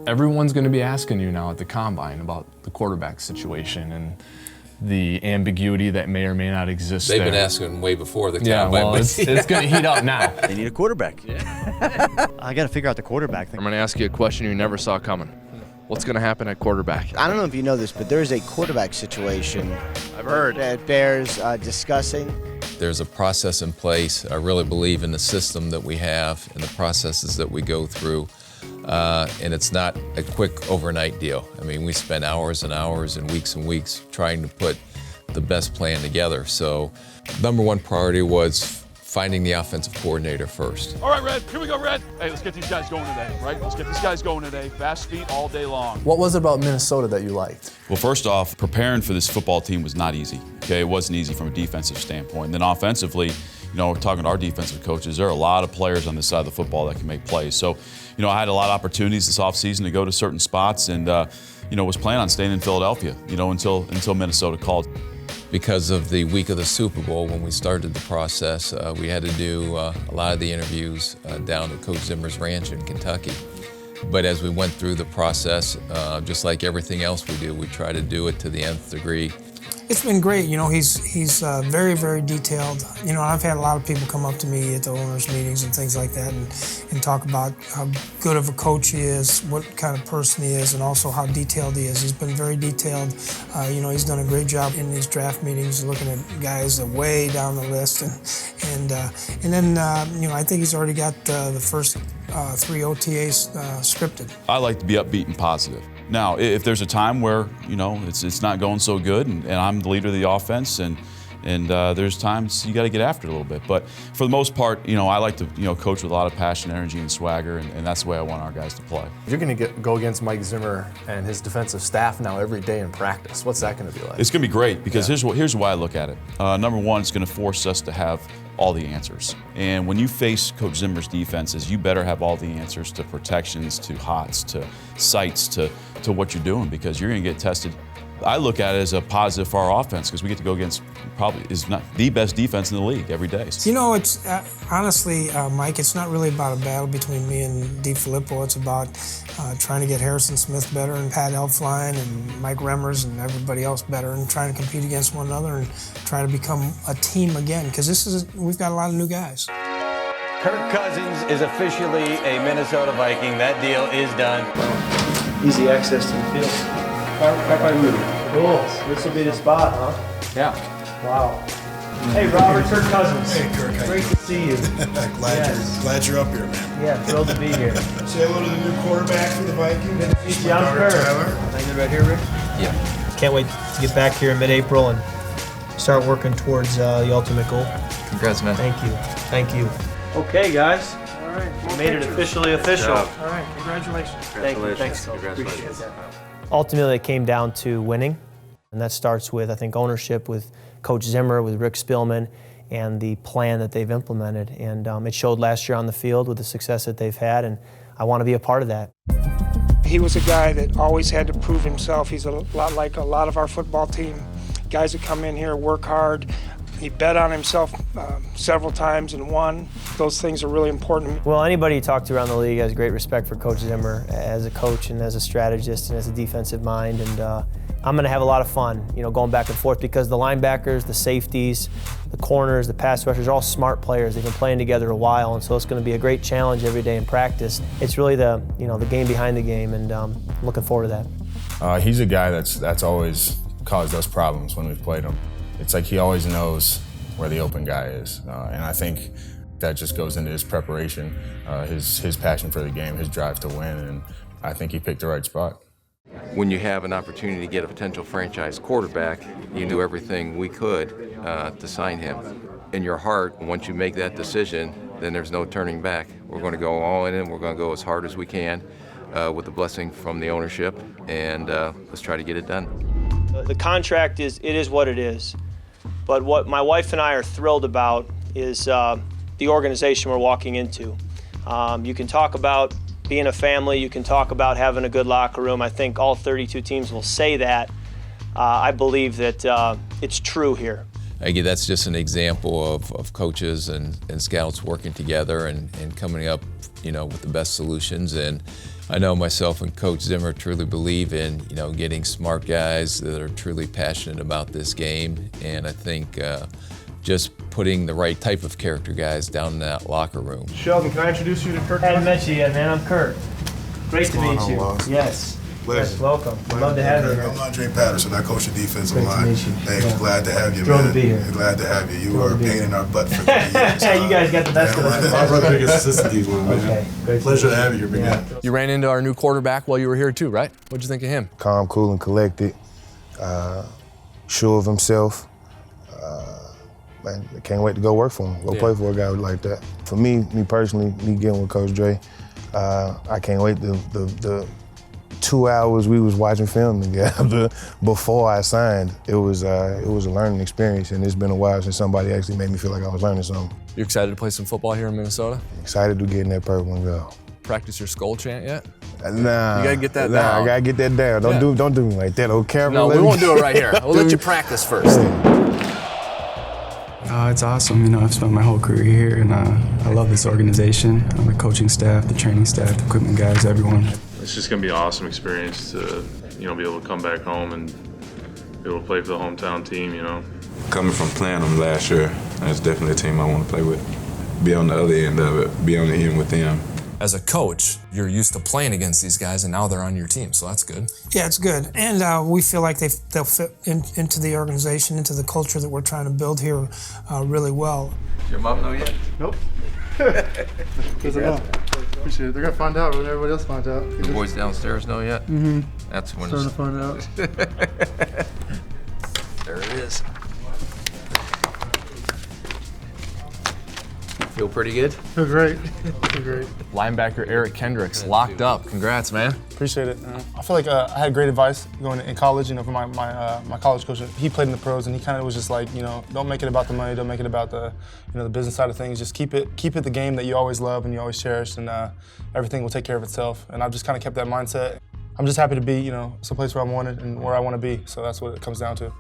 Everyone's going to be asking you now at the Combine about the quarterback situation and the ambiguity that may or may not exist They've there. been asking way before the Yeah, Combine. well, it's going to heat up now. They need a quarterback. I got to figure out the quarterback thing. I'm going to ask you a question you never saw coming. What's going to happen at quarterback? I don't know if you know this, but there is a quarterback situation I've heard. that bears discussing. There's a process in place. I really believe in the system that we have and the processes that we go through. And it's not a quick overnight deal. I mean, we spend hours and hours and weeks trying to put the best plan together. So number one priority was finding the offensive coordinator first. All right, Red, here we go, Red. Hey, let's get these guys going today, right? Let's get these guys going today. Fast feet all day long. What was it about Minnesota that you liked? Well, first off, preparing for this football team was not easy. Okay, it wasn't easy from a defensive standpoint. And then offensively, we're talking to our defensive coaches. There are a lot of players on this side of the football that can make plays. So, I had a lot of opportunities this offseason to go to certain spots, and was planning on staying in Philadelphia, until Minnesota called. Because of the week of the Super Bowl, when we started the process, we had to do a lot of the interviews down at Coach Zimmer's ranch in Kentucky. But as we went through the process, just like everything else we do, we try to do it to the nth degree. It's been great. He's very, very detailed. I've had a lot of people come up to me at the owners' meetings and things like that and talk about how good of a coach he is, what kind of person he is, and also how detailed he is. He's been very detailed. He's done a great job in these draft meetings, looking at guys way down the list, and then I think he's already got the first 3 OTAs scripted. I like to be upbeat and positive. Now, if there's a time where, it's not going so good and I'm the leader of the offense and there's times you got to get after it a little bit. But for the most part, I like to, coach with a lot of passion, energy, and swagger, and that's the way I want our guys to play. You're going to go against Mike Zimmer and his defensive staff now every day in practice. What's that going to be like? It's going to be great because here's why I look at it. Number one, it's going to force us to have all the answers. And when you face Coach Zimmer's defenses, you better have all the answers to protections, to hots, to sights, to what you're doing, because you're going to get tested. I look at it as a positive for our offense because we get to go against probably is not the best defense in the league every day. It's honestly, Mike, it's not really about a battle between me and DeFilippo. It's about trying to get Harrison Smith better and Pat Elflein and Mike Remmers and everybody else better and trying to compete against one another and try to become a team again, because we've got a lot of new guys. Kirk Cousins is officially a Minnesota Viking. That deal is done. Easy access to the field. Cool. This will be the spot, huh? Yeah. Wow. Hey, Robert, Kirk Cousins. Hey, Kirk. Great to see you. glad you're up here, man. Yeah, thrilled to be here. Say hello to the new quarterback for the Vikings. Good to meet you, Tyler. Hanging right here, Rick? Yeah. Can't wait to get back here in mid-April and start working towards the ultimate goal. Congrats, man. Thank you. Okay, guys. All right. We made it officially official. All right. Congratulations. Thank you. Thanks. Congratulations. Appreciate that. Ultimately, it came down to winning, and that starts with, I think, ownership, with Coach Zimmer, with Rick Spielman, and the plan that they've implemented. And it showed last year on the field with the success that they've had, and I want to be a part of that. He was a guy that always had to prove himself. He's a lot like a lot of our football team. Guys that come in here, work hard. He bet on himself several times and won. Those things are really important. Well, anybody you talk to around the league has great respect for Coach Zimmer as a coach and as a strategist and as a defensive mind. And I'm going to have a lot of fun, going back and forth, because the linebackers, the safeties, the corners, the pass rushers are all smart players. They've been playing together a while, and so it's going to be a great challenge every day in practice. It's really the game behind the game, and I'm looking forward to that. He's a guy that's always caused us problems when we've played him. It's like he always knows where the open guy is, and I think that just goes into his preparation, his passion for the game, his drive to win, and I think he picked the right spot. When you have an opportunity to get a potential franchise quarterback, you do everything we could to sign him. In your heart, once you make that decision, then there's no turning back. We're going to go all in, and we're going to go as hard as we can with the blessing from the ownership, and let's try to get it done. The contract is what it is. But what my wife and I are thrilled about is the organization we're walking into. You can talk about being a family, you can talk about having a good locker room. I think all 32 teams will say that. I believe that it's true here. Again, that's just an example of coaches and scouts working together and coming up with the best solutions. And I know myself and Coach Zimmer truly believe in, getting smart guys that are truly passionate about this game. And I think just putting the right type of character guys down in that locker room. Sheldon, can I introduce you to Kirk? I haven't met you yet, man. I'm Kirk. Great to meet you. Boss? Yes. Pleasure. Yes, welcome. We'd love to have you here. I'm Andre Patterson. I coach the defensive Great to line. meet you. Hey, Yeah. glad to have you, Thrilled man. to be here. Glad to have you. You Thrilled were a to be pain here. in our butt for 3 years. You guys got the best of us. My brother biggest assistant D1, man. Okay. Great Pleasure to have you, big guy. You ran into our new quarterback while you were here too, right? What'd you think of him? Calm, cool, and collected. Sure of himself. Man, I can't wait to go work for him. Go play for a guy like that. For me personally, me getting with Coach Dre, I can't wait the 2 hours we was watching film together before I signed. It was a learning experience, and it's been a while since somebody actually made me feel like I was learning something. You excited to play some football here in Minnesota? Excited to get in that purple and go. Practice your skull chant yet? Nah. You gotta get that down. I gotta get that down. Don't do me like that, on camera. No, we won't do it right here. We'll let you practice first. It's awesome. I've spent my whole career here, and I love this organization. The coaching staff, the training staff, the equipment guys, everyone. It's just going to be an awesome experience to, be able to come back home and be able to play for the hometown team, Coming from playing them last year, that's definitely a team I want to play with. Be on the other end of it, be on the end with them. As a coach, you're used to playing against these guys, and now they're on your team, so that's good. Yeah, it's good. And we feel like they'll fit into the organization, into the culture that we're trying to build here really well. Your mom know yet? Nope. Appreciate it. They're gonna find out when everybody else finds out. The boys downstairs know yet? Mm-hmm. That's when Starting to find out. There it is. Feel pretty good? Feel great. Feel great. Linebacker Eric Kendricks locked up. Congrats, man. Appreciate it. I feel like I had great advice going in college. From my college coach. He played in the pros, and he kind of was just like, don't make it about the money. Don't make it about the the business side of things. Just keep it the game that you always love and you always cherish, and everything will take care of itself. And I've just kind of kept that mindset. I'm just happy to be someplace where I'm wanted and where I want to be. So that's what it comes down to.